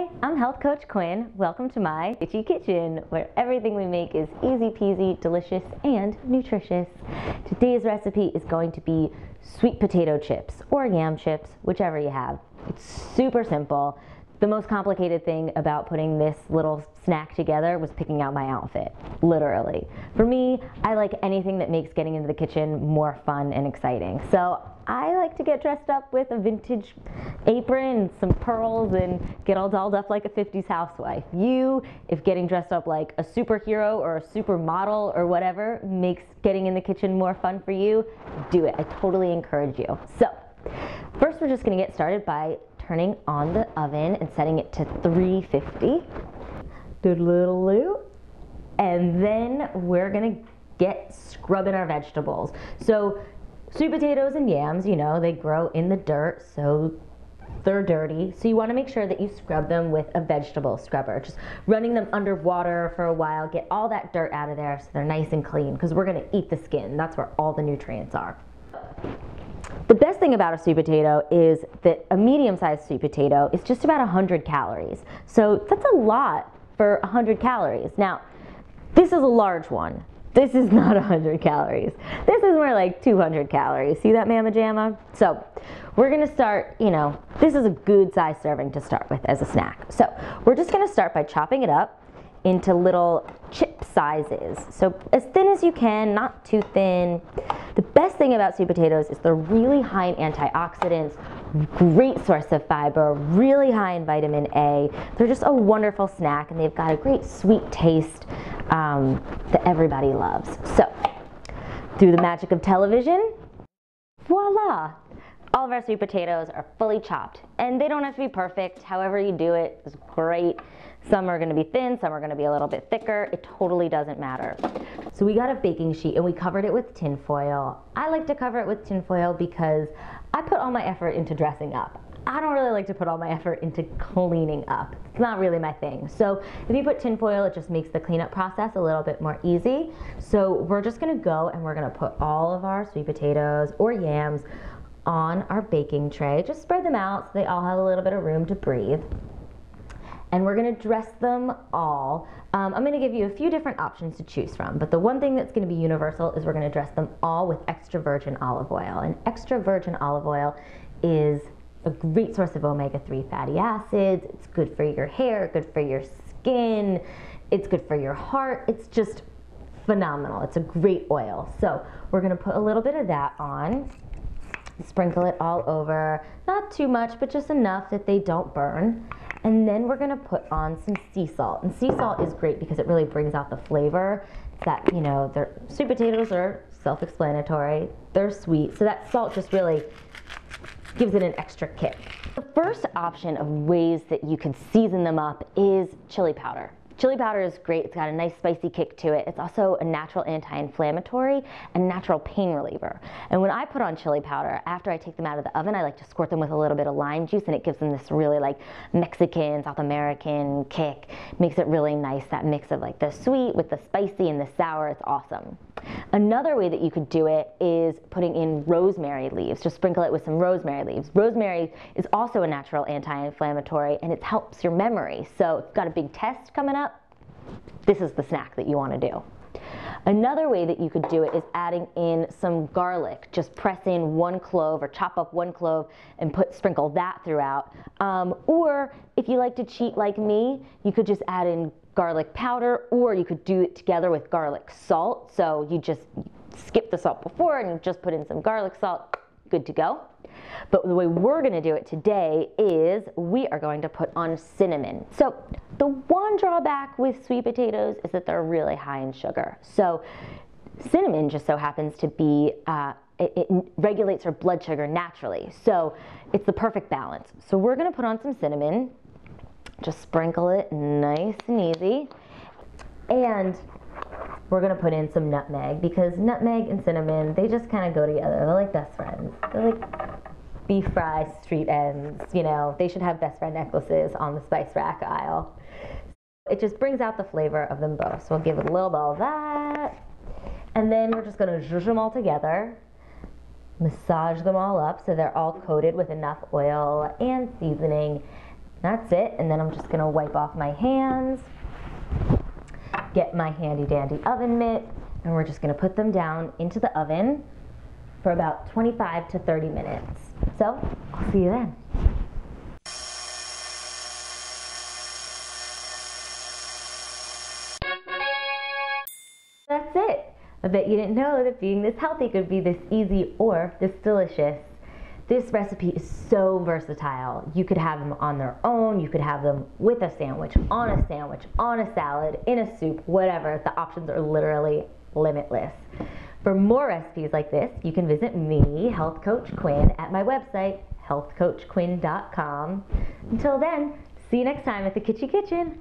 Hi, I'm Health Coach Quinn. Welcome to my Kitschy Kitchen, where everything we make is easy peasy, delicious, and nutritious. Today's recipe is going to be sweet potato chips or yam chips, whichever you have. It's super simple. The most complicated thing about putting this little snack together was picking out my outfit, literally. For me, I like anything that makes getting into the kitchen more fun and exciting. So I like to get dressed up with a vintage apron and some pearls and get all dolled up like a 50s housewife. If getting dressed up like a superhero or a supermodel or whatever makes getting in the kitchen more fun for you, do it. I totally encourage you. So first, we're just gonna get started by turning on the oven and setting it to 350. Doodle-doodle-doo. And then we're gonna get scrubbing our vegetables. So sweet potatoes and yams, you know, they grow in the dirt, so they're dirty. So you wanna make sure that you scrub them with a vegetable scrubber. Just running them under water for a while, get all that dirt out of there so they're nice and clean, because we're gonna eat the skin. That's where all the nutrients are. The best thing about a sweet potato is that a medium-sized sweet potato is just about 100 calories. So that's a lot for 100 calories. Now, this is a large one. This is not 100 calories. This is more like 200 calories. See that, Mama Jamma? So we're gonna start, this is a good size serving to start with as a snack. So we're just gonna start by chopping it up into little chip sizes. So as thin as you can, not too thin. The best thing about sweet potatoes is they're really high in antioxidants, great source of fiber, really high in vitamin A. They're just a wonderful snack, and they've got a great sweet taste that everybody loves. So through the magic of television, voila! All of our sweet potatoes are fully chopped, and they don't have to be perfect. However you do it is great. Some are gonna be thin, some are gonna be a little bit thicker. It totally doesn't matter. So we got a baking sheet and we covered it with tin foil. I like to cover it with tin foil because I put all my effort into dressing up. I don't really like to put all my effort into cleaning up. It's not really my thing. So if you put tin foil, it just makes the cleanup process a little bit more easy. So we're just gonna go and we're gonna put all of our sweet potatoes or yams on our baking tray. Just spread them out so they all have a little bit of room to breathe. And we're gonna dress them all. I'm gonna give you a few different options to choose from, but the one thing that's gonna be universal is we're gonna dress them all with extra virgin olive oil. And extra virgin olive oil is a great source of omega-3 fatty acids. It's good for your hair, good for your skin, it's good for your heart. It's just phenomenal. It's a great oil. So we're gonna put a little bit of that on, sprinkle it all over, not too much, but just enough that they don't burn. And then we're gonna put on some sea salt. And sea salt is great because it really brings out the flavor. It's that, their sweet potatoes are self-explanatory. They're sweet, so that salt just really gives it an extra kick. The first option of ways that you can season them up is chili powder. Chili powder is great. It's got a nice spicy kick to it. It's also a natural anti-inflammatory and natural pain reliever. And when I put on chili powder, after I take them out of the oven, I like to squirt them with a little bit of lime juice, and it gives them this really like Mexican, South American kick. Makes it really nice, that mix of like the sweet with the spicy and the sour. It's awesome. Another way that you could do it is putting in rosemary leaves. Just sprinkle it with some rosemary leaves. Rosemary is also a natural anti-inflammatory, and it helps your memory. So if you've got a big test coming up, this is the snack that you want to do. Another way that you could do it is adding in some garlic. Just press in one clove or chop up one clove and sprinkle that throughout. Or if you like to cheat like me, you could just add in garlic powder, or you could do it together with garlic salt. So you just skip the salt before and you just put in some garlic salt, good to go. But the way we're gonna do it today is we are going to put on cinnamon. So the one drawback with sweet potatoes is that they're really high in sugar. So cinnamon just so happens to be, it regulates our blood sugar naturally. So it's the perfect balance. So we're gonna put on some cinnamon, just sprinkle it nice and easy. And we're gonna put in some nutmeg, because nutmeg and cinnamon, they just kind of go together. They're like best friends. They're like beef fry street ends, they should have best friend necklaces on the spice rack aisle. It just brings out the flavor of them both. So we'll give it a little bit of that. And then we're just gonna zhuzh them all together, massage them all up so they're all coated with enough oil and seasoning. That's it, and then I'm just gonna wipe off my hands, get my handy dandy oven mitt, and we're just gonna put them down into the oven for about 25 to 30 minutes. So, I'll see you then. That's it. I bet you didn't know that being this healthy could be this easy or this delicious. This recipe is so versatile. You could have them on their own, you could have them with a sandwich, on a salad, in a soup, whatever. The options are literally limitless. For more recipes like this, you can visit me, Health Coach Quinn, at my website, healthcoachquinn.com. Until then, see you next time at the Kitschy Kitchen.